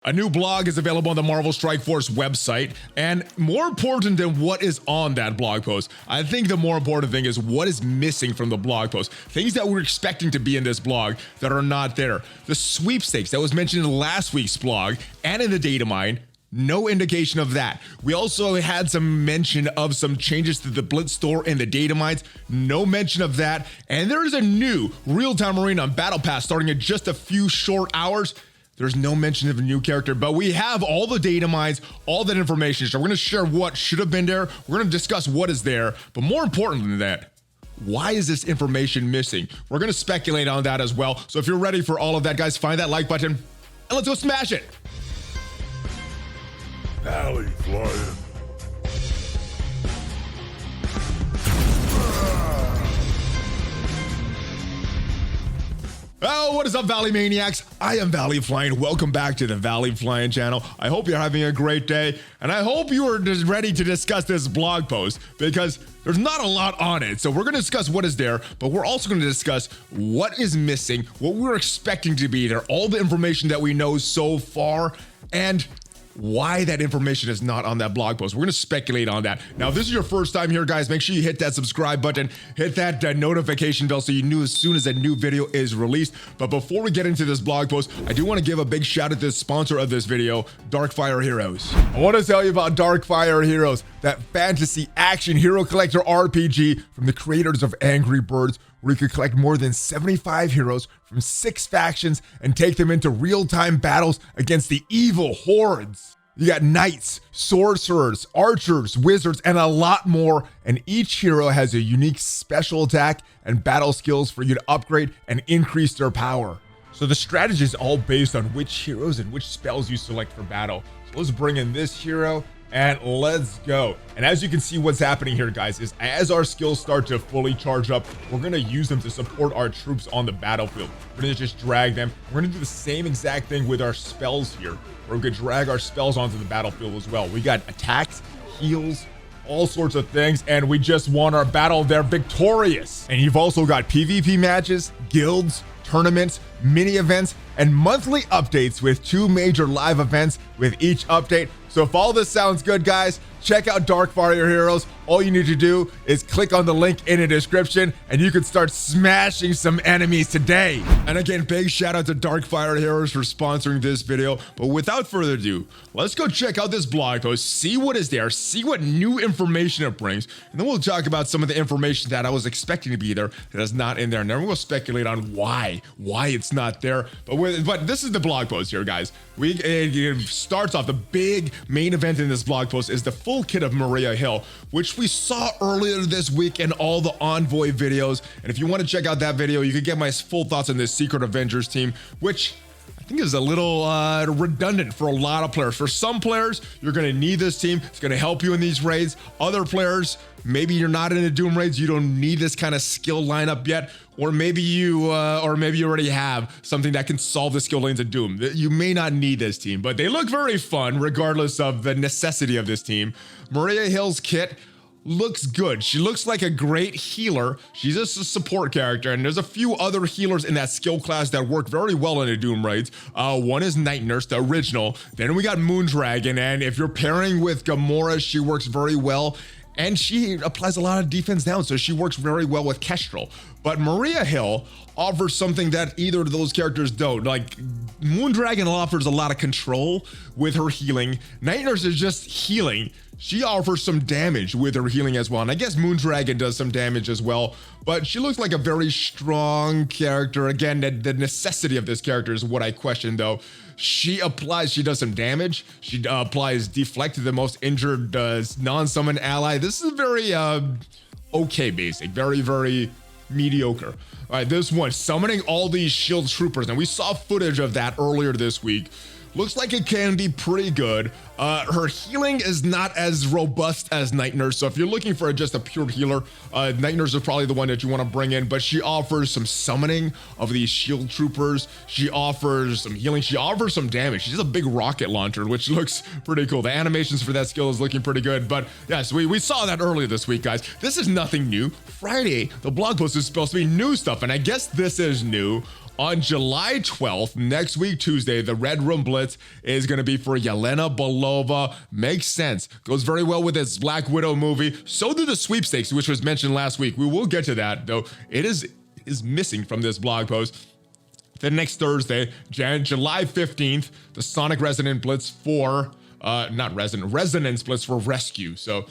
A new blog is available on the Marvel Strike Force website, and more important than what is on that blog post, I think the more important thing is what is missing from the blog post. Things that we're expecting to be in this blog that are not there. The sweepstakes that was mentioned in last week's blog and in the data mine, no indication of that. We also had some mention of some changes to the Blitz store and the data mines, no mention of that. And there is a new real-time arena on Battle Pass starting in just a few short hours. There's no mention of a new character, but we have all the data mines, all that information. So we're going to share what should have been there. We're going to discuss what is there, but more important than that, why is this information missing? We're going to speculate on that as well. So if you're ready for all of that, guys, find that like button and let's go smash it. Valley flying. Oh, what is up, Valley Maniacs? I am Valley Flying. Welcome back to the Valley Flying channel. I hope you're having a great day, and I hope you are just ready to discuss this blog post because there's not a lot on it. So we're going to discuss what is there, but we're also going to discuss what is missing, what we're expecting to be there, all the information that we know so far, and why that information is not on that blog post. We're going to speculate on that. Now, if this is your first time here, guys, make sure you hit that subscribe button, hit that notification bell so you knew as soon as a new video is released. But before we get into this blog post, I do want to give a big shout out to the sponsor of this video, Darkfire Heroes. I want to tell you about Darkfire Heroes, that fantasy action hero collector RPG from the creators of Angry Birds, where you could collect more than 75 heroes from 6 factions and take them into real-time battles against the evil hordes. You got knights, sorcerers, archers, wizards, and a lot more, and each hero has a unique special attack and battle skills for you to upgrade and increase their power. So the strategy is all based on which heroes and which spells you select for battle. So let's bring in this hero and let's go. And as you can see, what's happening here, guys, is as our skills start to fully charge up, we're going to use them to support our troops on the battlefield. We're going to just drag them. We're going to do the same exact thing with our spells here. We're going to drag our spells onto the battlefield as well. We got attacks, heals, all sorts of things, and we just won our battle there victorious. And you've also got PvP matches, guilds, tournaments, mini events, and monthly updates with 2 major live events with each update. So if all this sounds good, guys, check out Darkfire Heroes. All you need to do is click on the link in the description and you can start smashing some enemies today. And again, big shout out to Darkfire Heroes for sponsoring this video. But without further ado, let's go check out this blog post, see what is there, see what new information it brings, and then we'll talk about some of the information that I was expecting to be there that is not in there. And then we'll speculate on why it's not there. But this is the blog post here, guys. It starts off, the big main event in this blog post is the full kit of Maria Hill, which we saw earlier this week in all the Envoy videos. And if you want to check out that video, you can get my full thoughts on this Secret Avengers team, which I think is a little redundant for a lot of players. For some players, you're going to need this team. It's going to help you in these raids. Other players, maybe you're not in the Doom raids. You don't need this kind of skill lineup yet. Or maybe you already have something that can solve the skill lanes of Doom. You may not need this team, but they look very fun regardless of the necessity of this team. Maria Hill's kit looks good. She looks like a great healer. She's just a support character, and there's a few other healers in that skill class that work very well in the Doom raids. One is Night Nurse, the original. Then we got Moondragon, and if you're pairing with Gamora, she works very well. And she applies a lot of defense down, so she works very well with Kestrel. But Maria Hill offers something that either of those characters don't. Like, Moondragon offers a lot of control with her healing. Night Nurse is just healing. She offers some damage with her healing as well. And I guess Moondragon does some damage as well. But she looks like a very strong character. Again, the necessity of this character is what I question, though. She does some damage. She applies deflect to the most injured non-summon ally. This is very okay basic, very, very mediocre. All right, this one, summoning all these shield troopers. And we saw footage of that earlier this week. Looks like it can be pretty good. Her healing is not as robust as Night Nurse, so if you're looking for just a pure healer, Night Nurse is probably the one that you want to bring in, but she offers some summoning of these shield troopers. She offers some healing. She offers some damage. She's a big rocket launcher, which looks pretty cool. The animations for that skill is looking pretty good, but yes, we saw that earlier this week, guys. This is nothing new. Friday, the blog post is supposed to be new stuff, and I guess this is new. on July 12th, next week, Tuesday, the Red Room Blitz is going to be for Yelena Belova. Makes sense. Goes very well with this Black Widow movie. So do the sweepstakes, which was mentioned last week. We will get to that, though. It is missing from this blog post. Then next Thursday, July 15th, the Sonic Resonance Blitz for, Resonance Blitz for Rescue. So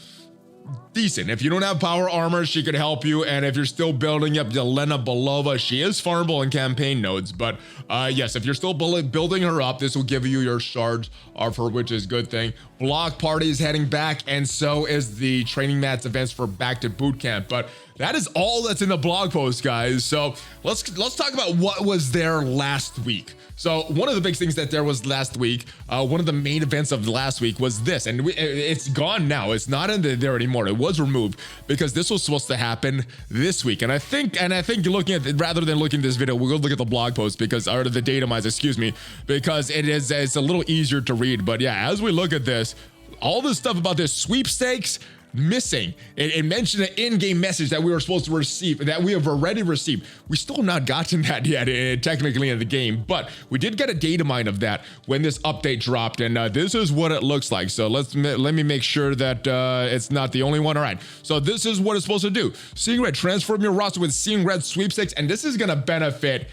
decent. If you don't have power armor, she could help you. And if you're still building up Yelena Belova, she is farmable in campaign nodes. But yes, if you're still building her up, this will give you your shards of her, which is a good thing. Block Party is heading back, and so is the training mats events for Back to Boot Camp. But that is all that's in the blog post, guys. So let's talk about what was there last week. So one of the big things that there was last week, one of the main events of last week was this, and it's gone now. It's not in there anymore. It was removed because this was supposed to happen this week. And I think looking at rather than looking at this video, we'll look at the blog post because or the data mines, excuse me, because it's a little easier to read. But yeah, as we look at this, all this stuff about this sweepstakes missing. It mentioned an in-game message that we were supposed to receive, that we have already received. We still have not gotten that yet, technically in the game, but we did get a data mine of that when this update dropped, and this is what it looks like. So let me make sure that it's not the only one. All right, so this is what it's supposed to do. Seeing Red, transform your roster with Seeing Red sweepstakes, and this is gonna benefit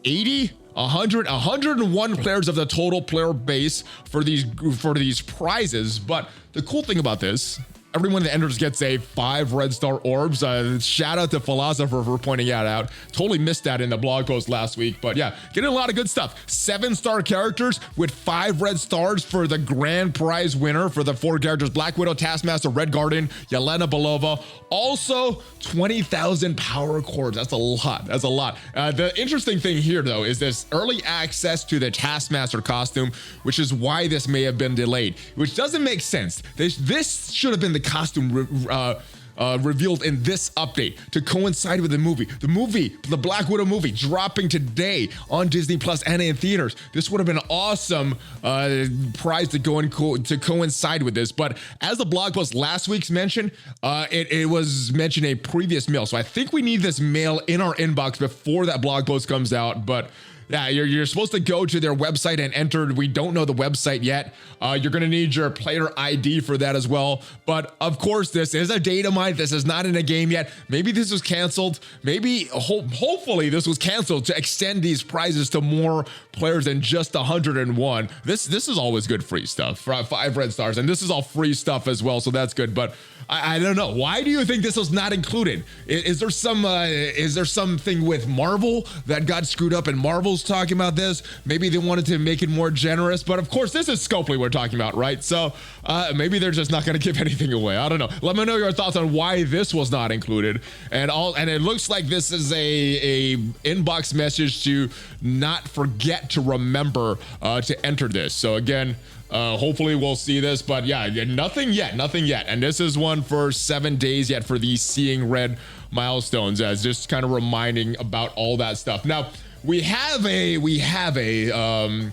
80, 100, 101 players of the total player base for these prizes. But the cool thing about this, everyone that enters gets a 5 red star orbs. Shout out to Philosopher for pointing that out. Totally missed that in the blog post last week, but yeah, getting a lot of good stuff. 7-star characters with 5 red stars for the grand prize winner for the 4 characters: Black Widow, Taskmaster, Red Guardian, Yelena Belova. Also 20,000 power cores. That's a lot. That's a lot. The interesting thing here, though, is this early access to the Taskmaster costume, which is why this may have been delayed, which doesn't make sense. This should have been the costume revealed in this update to coincide with the movie. The Black Widow movie, dropping today on Disney Plus and in theaters. This would have been an awesome prize to go and to coincide with this. But as the blog post last week's mentioned, it was mentioned a previous mail. So I think we need this mail in our inbox before that blog post comes out. But yeah, you're supposed to go to their website and enter. We don't know the website yet. You're going to need your player ID for that as well. But of course, this is a data mine. This is not in a game yet. Maybe this was canceled. Maybe, hopefully, this was canceled to extend these prizes to more players than just 101. This is always good free stuff. 5 red stars, and this is all free stuff as well, so that's good. But I don't know. Why do you think this was not included? Is there something with Marvel that got screwed up and Marvel's talking about this? Maybe they wanted to make it more generous, but of course this is Scopely we're talking about, right? So maybe they're just not going to give anything away. I don't know. Let me know your thoughts on why this was not included. And it looks like this is a inbox message to not forget to remember to enter this. So again, hopefully we'll see this, but yeah, nothing yet. And this is one for 7 days yet for these Seeing Red milestones, as just kind of reminding about all that stuff. Now we have a real-time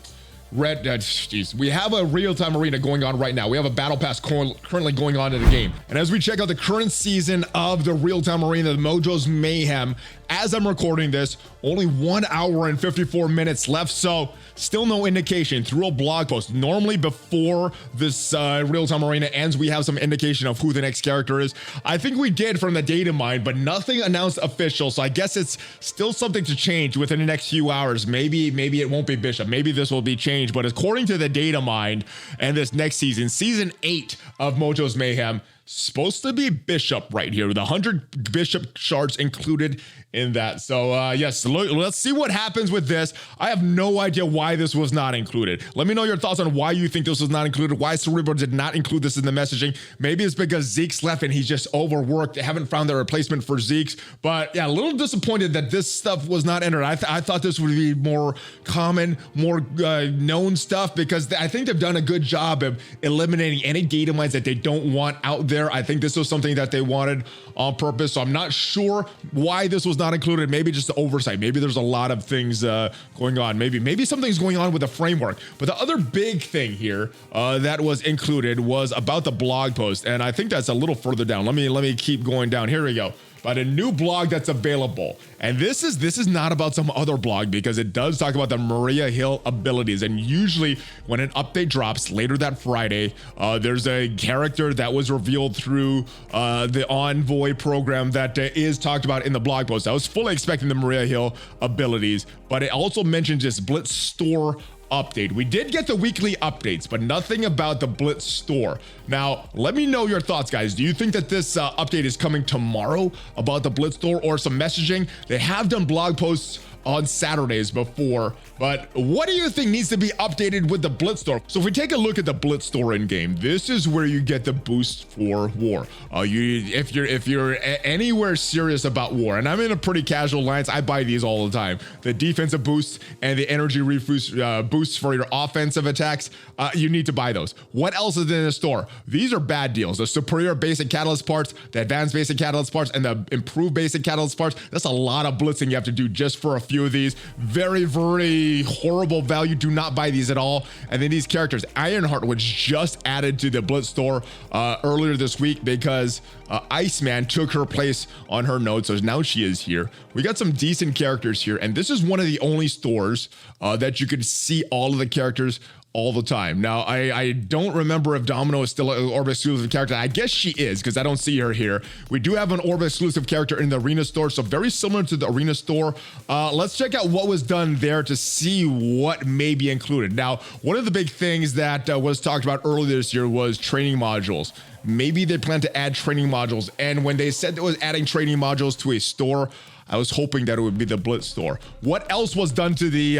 arena going on right now. We have a battle pass currently going on in the game. And as we check out the current season of the real-time arena, the Mojo's Mayhem, as I'm recording this, only 1 hour and 54 minutes left. So still no indication through a blog post. Normally before this real-time arena ends, we have some indication of who the next character is. I think we did from the data mine, but nothing announced official. So I guess it's still something to change within the next few hours. Maybe it won't be Bishop. Maybe this will be changed. But according to the data mine and this next season 8 of Mojo's Mayhem, supposed to be Bishop right here with 100 Bishop shards included in that. So yes, let's see what happens with this. I have no idea why this was not included. Let me know your thoughts on why you think this was not included, why Cerebro did not include this in the messaging. Maybe it's because Zeke's left and he's just overworked. They haven't found the replacement for Zeke's. But yeah, a little disappointed that this stuff was not entered. I thought this would be more common, more known stuff, because I think they've done a good job of eliminating any data mines that they don't want out there. I think this was something that they wanted on purpose. So I'm not sure why this was not included. Maybe just the oversight. Maybe there's a lot of things going on. Maybe something's going on with the framework. But the other big thing here that was included was about the blog post, and I think that's a little further down. Let me keep going down. Here we go. about a new blog that's available. And this is not about some other blog, because it does talk about the Maria Hill abilities. And usually when an update drops later that Friday, there's a character that was revealed through the Envoy program that is talked about in the blog post. I was fully expecting the Maria Hill abilities, but it also mentions this Blitz store update. We did get the weekly updates, but nothing about the Blitz store. Now, let me know your thoughts, guys. Do you think that this update is coming tomorrow about the Blitz store, or some messaging? They have done blog posts on Saturdays before, but what do you think needs to be updated with the Blitz store? So if we take a look at the Blitz store in game, this is where you get the boost for war. If you're anywhere serious about war, and I'm in a pretty casual alliance, I buy these all the time. The defensive boosts and the energy boosts for your offensive attacks, you need to buy those. What else is in the store? These are bad deals. The superior basic catalyst parts, the advanced basic catalyst parts, and the improved basic catalyst parts. That's a lot of blitzing you have to do just for a few of these. Very, very horrible value. Do not buy these at all. And then these characters, Ironheart was just added to the Blitz store earlier this week, because Iceman took her place on her node, so now she is here. We got some decent characters here, and this is one of the only stores that you could see all of the characters all the time. Now, I don't remember if Domino is still an Orb exclusive character. I guess she is, because I don't see her here. We do have an Orb exclusive character in the Arena store, so very similar to the Arena store. Let's check out what was done there to see what may be included. Now, one of the big things that was talked about earlier this year was training modules. Maybe they plan to add training modules, and when they said it was adding training modules to a store, I was hoping that it would be the Blitz store. What else was done to the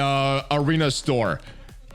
Arena store?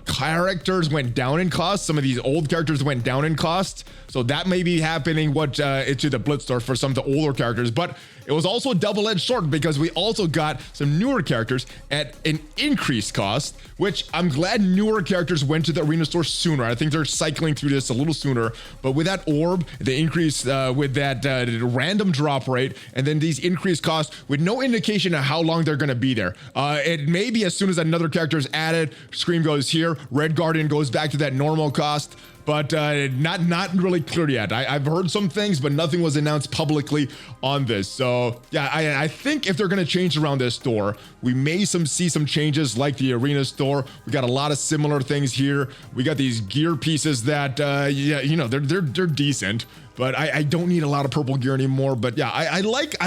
Characters went down in cost. Some of these old characters went down in cost, so that may be happening to the Blitz store for some of the older characters. But it was also a double-edged sword, because we also got some newer characters at an increased cost, which I'm glad newer characters went to the Arena store sooner. I think they're cycling through this a little sooner. But with that orb, the increase with that random drop rate, and then these increased costs with no indication of how long they're going to be there. It may be as soon as another character is added, Scream goes here, Red Guardian goes back to that normal cost. But not really clear yet. I've heard some things, but nothing was announced publicly on this. So yeah, I think if they're going to change around this store, we may see some changes like the Arena store. We got a lot of similar things here. We got these gear pieces that yeah, you know, they're decent, but I don't need a lot of purple gear anymore. But yeah, I like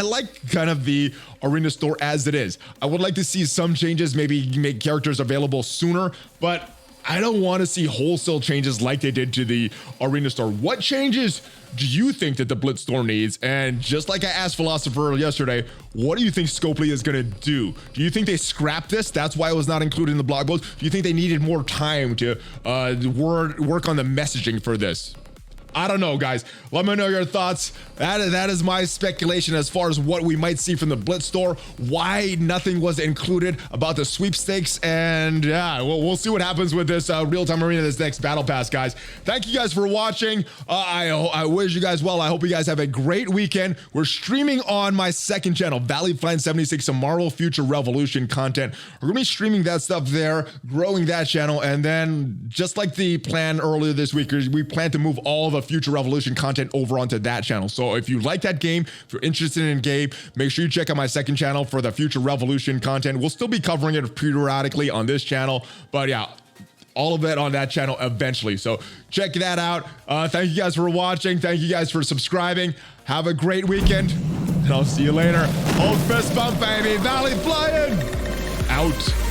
kind of the Arena store as it is. I would like to see some changes, maybe make characters available sooner, but I don't want to see wholesale changes like they did to the Arena store. What changes do you think that the Blitz store needs? And just like I asked Philosopher yesterday, what do you think Scopely is going to do? Do you think they scrapped this? That's why it was not included in the blog post. Do you think they needed more time to work on the messaging for this? I don't know, guys. Let me know your thoughts. That is my speculation as far as what we might see from the Blitz store, why nothing was included about the sweepstakes, and yeah, we'll see what happens with this real-time arena, this next battle pass, guys. Thank you guys for watching. I wish you guys well. I hope you guys have a great weekend. We're streaming on my second channel, ValleyFlying76, some Marvel Future Revolution content. We're gonna be streaming that stuff there, growing that channel, and then just like the plan earlier this week, we plan to move all the Future Revolution content over onto that channel. So if you like that game, if you're interested in game, make sure you check out my second channel for the Future Revolution content. We'll still be covering it periodically on this channel, but yeah, all of it on that channel eventually. So check that out. Thank you guys for watching. Thank you guys for subscribing. Have a great weekend, and I'll see you later. Old fist bump, baby. Valley Flying out.